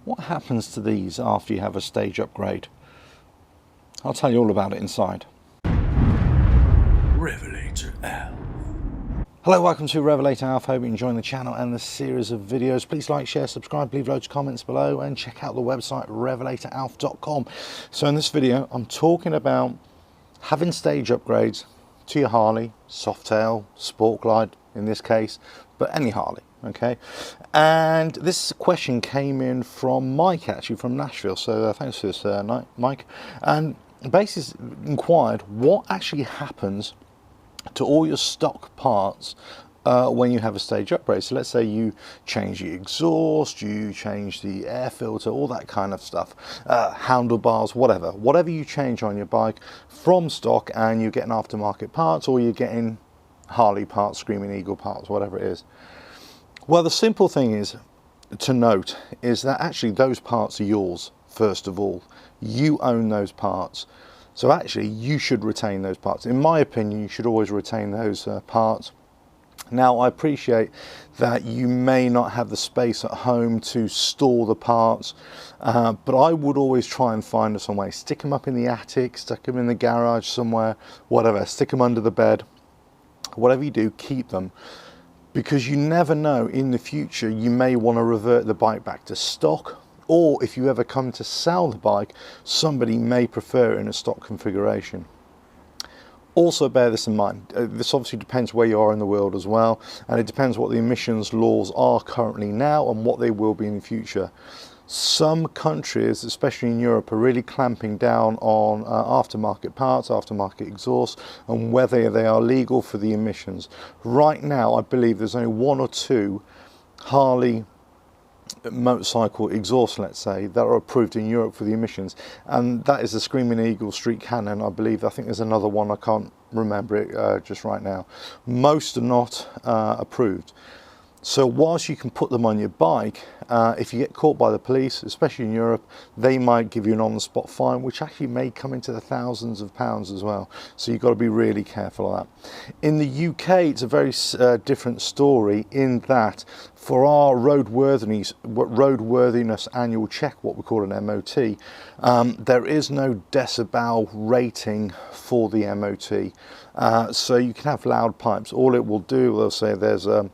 What happens to these after you have a stage upgrade? I'll tell you all about it inside. RevelatorAlf. Hello, welcome to RevelatorAlf. Hope you're enjoying the channel and the series of videos. Please like, share, subscribe, leave loads of comments below and check out the website RevelatorAlf.com. So in this video, I'm talking about having stage upgrades to your Harley, Softail, Sport Glide in this case, but any Harley, okay? And this question came in from Mike, actually, from Nashville. So thanks for this, Mike. And basically inquired what actually happens to all your stock parts when you have a stage upgrade. So let's say you change the exhaust, you change the air filter, all that kind of stuff, handlebars, whatever you change on your bike from stock, and you're getting aftermarket parts, or you're getting Harley parts, Screaming Eagle parts, whatever it is. Well, the simple thing is to note is that actually those parts are yours. First of all, you own those parts. So actually, you should retain those parts. In my opinion, you should always retain those parts. Now, I appreciate that you may not have the space at home to store the parts, but I would always try and find some way. Stick them up in the attic, stick them in the garage somewhere, whatever. Stick them under the bed. Whatever you do, keep them. Because you never know, in the future, you may want to revert the bike back to stock. Or if you ever come to sell the bike, somebody may prefer it in a stock configuration. Also bear this in mind, this obviously depends where you are in the world as well, and it depends what the emissions laws are currently now and what they will be in the future. Some countries, especially in Europe, are really clamping down on aftermarket parts, aftermarket exhausts, and whether they are legal for the emissions. Right now, I believe there's only one or two Harley motorcycle exhausts, let's say, that are approved in Europe for the emissions, and that is the Screaming Eagle Street Cannon, I believe. I think there's another one, I can't remember it just right now. Most are not approved. So whilst you can put them on your bike, if you get caught by the police, especially in Europe, they might give you an on-the-spot fine, which actually may come into the thousands of pounds as well. So you've got to be really careful of that. In the UK, it's a very different story in that for our roadworthiness annual check, what we call an MOT, there is no decibel rating for the MOT. So you can have loud pipes. All it will do, they'll say there's a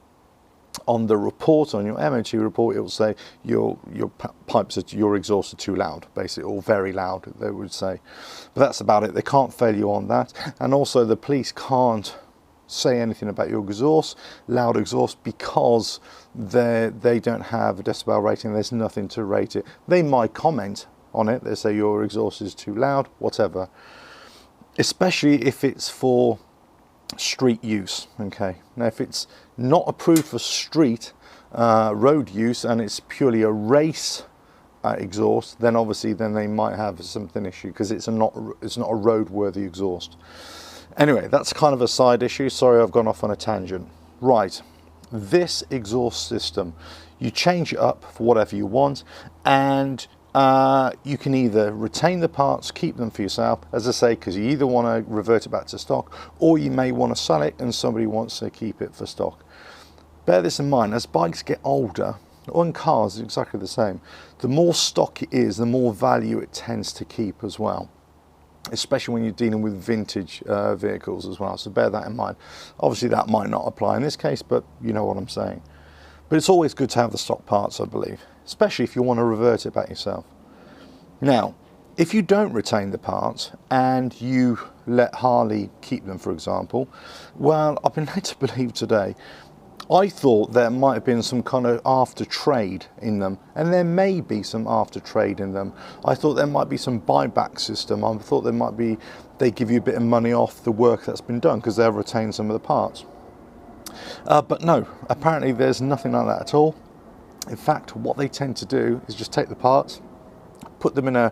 on the report, on your MOT report, it will say your pipes, your exhaust are too loud, basically, or very loud, they would say. But that's about it. They can't fail you on that. And also the police can't say anything about your exhaust, loud exhaust, because they don't have a decibel rating. There's nothing to rate it. They might comment on it. They say your exhaust is too loud, whatever. Especially if it's for street use. Okay, now if it's not approved for street road use and it's purely a race exhaust, then obviously they might have something issue, because it's not a roadworthy exhaust. Anyway, that's kind of a side issue. Sorry, I've gone off on a tangent. Right, this exhaust system, you change it up for whatever you want, and you can either retain the parts, keep them for yourself, as I say, because you either want to revert it back to stock, or you may want to sell it and somebody wants to keep it for stock. Bear this in mind, as bikes get older, on cars it's exactly the same, the more stock it is, the more value it tends to keep as well, especially when you're dealing with vintage vehicles as well. So bear that in mind. Obviously that might not apply in this case, but you know what I'm saying. But it's always good to have the stock parts, I believe, especially if you want to revert it back yourself. Now, if you don't retain the parts and you let Harley keep them, for example, well, I've been led to believe today, I thought there might have been some kind of after trade in them, and there may be some after trade in them. I thought there might be some buyback system. I thought there might be, they give you a bit of money off the work that's been done because they'll retain some of the parts. But no, apparently there's nothing like that at all. In fact, what they tend to do is just take the parts, put them in the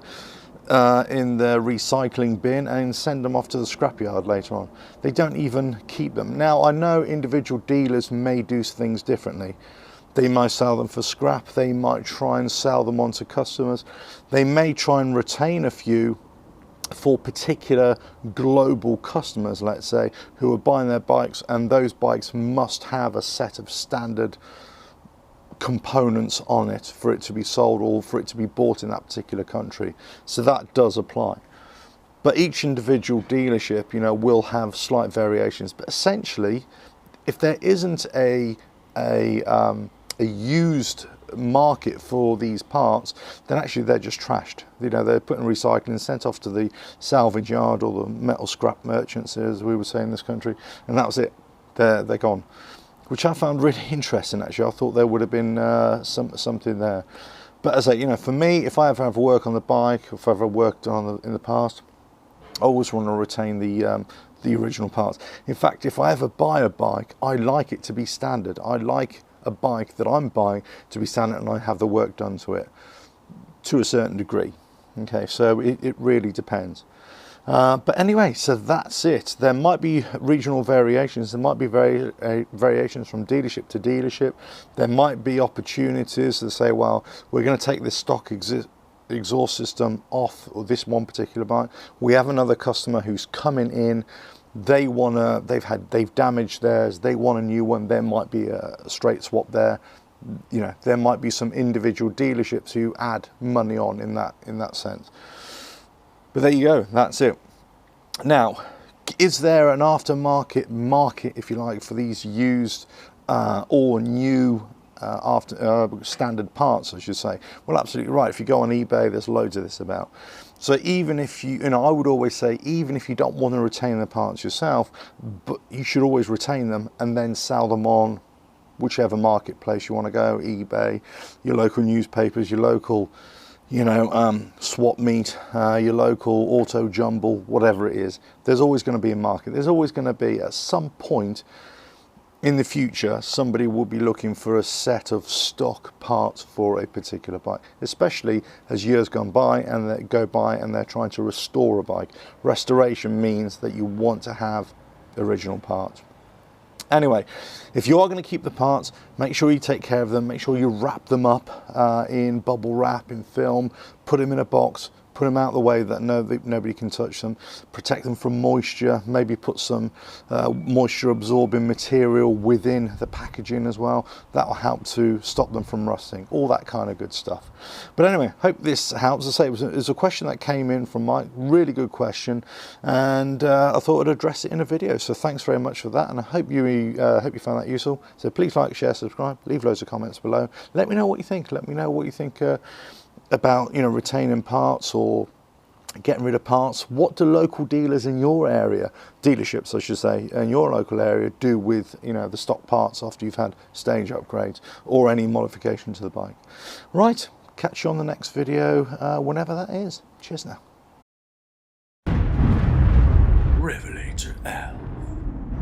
recycling bin, and send them off to the scrapyard later on. They don't even keep them. Now, I know individual dealers may do things differently. They might sell them for scrap. They might try and sell them on to customers. They may try and retain a few for particular global customers, let's say, who are buying their bikes, and those bikes must have a set of standard components on it for it to be sold or for it to be bought in that particular country. So that does apply. But each individual dealership, you know, will have slight variations. But essentially, if there isn't a used market for these parts, then actually they're just trashed. You know, they're put in recycling, sent off to the salvage yard or the metal scrap merchants, as we would say in this country, and that was it. They're gone. Which I found really interesting, actually. I thought there would have been something there. But as I say, you know, for me, if I ever have work on the bike, if I've ever worked on in the past, I always want to retain the original parts. In fact, if I ever buy a bike, I like it to be standard. I like a bike that I'm buying to be standard, and I have the work done to it to a certain degree. Okay, so it really depends. But anyway, so that's it. There might be regional variations. There might be variations from dealership to dealership. There might be opportunities to say, well, we're going to take this stock exhaust system off or this one particular bike. We have another customer who's coming in. They wanna, they've damaged theirs. They want a new one. There might be a straight swap there. You know, there might be some individual dealerships who add money on in that sense. But there you go, that's it. Now, is there an aftermarket market, if you like, for these used or new standard parts, I should say? Well, absolutely right. If you go on eBay, there's loads of this about. So even if you know, I would always say, even if you don't want to retain the parts yourself, but you should always retain them and then sell them on whichever marketplace you want to go, eBay, your local newspapers, your local, you know, swap meet, your local auto jumble, whatever it is. There's always going to be a market. There's always going to be, at some point in the future, somebody will be looking for a set of stock parts for a particular bike, especially as years gone by and they go by and they're trying to restore a bike. Restoration means that you want to have original parts. Anyway, if you are going to keep the parts, make sure you take care of them. Make sure you wrap them up in bubble wrap, in film, put them in a box, put them out of the way that nobody can touch them, protect them from moisture, maybe put some moisture absorbing material within the packaging as well. That will help to stop them from rusting, all that kind of good stuff. But anyway, hope this helps. As I say, it was a question that came in from Mike, really good question, and I thought I'd address it in a video. So thanks very much for that, and I hope you found that useful. So please like, share, subscribe, leave loads of comments below. Let me know what you think. Let me know what you think about, you know, retaining parts or getting rid of parts. What do local dealers in your area, dealerships I should say, in your local area do with, you know, the stock parts after you've had stage upgrades or any modification to the bike? Right, catch you on the next video, whenever that is. Cheers now.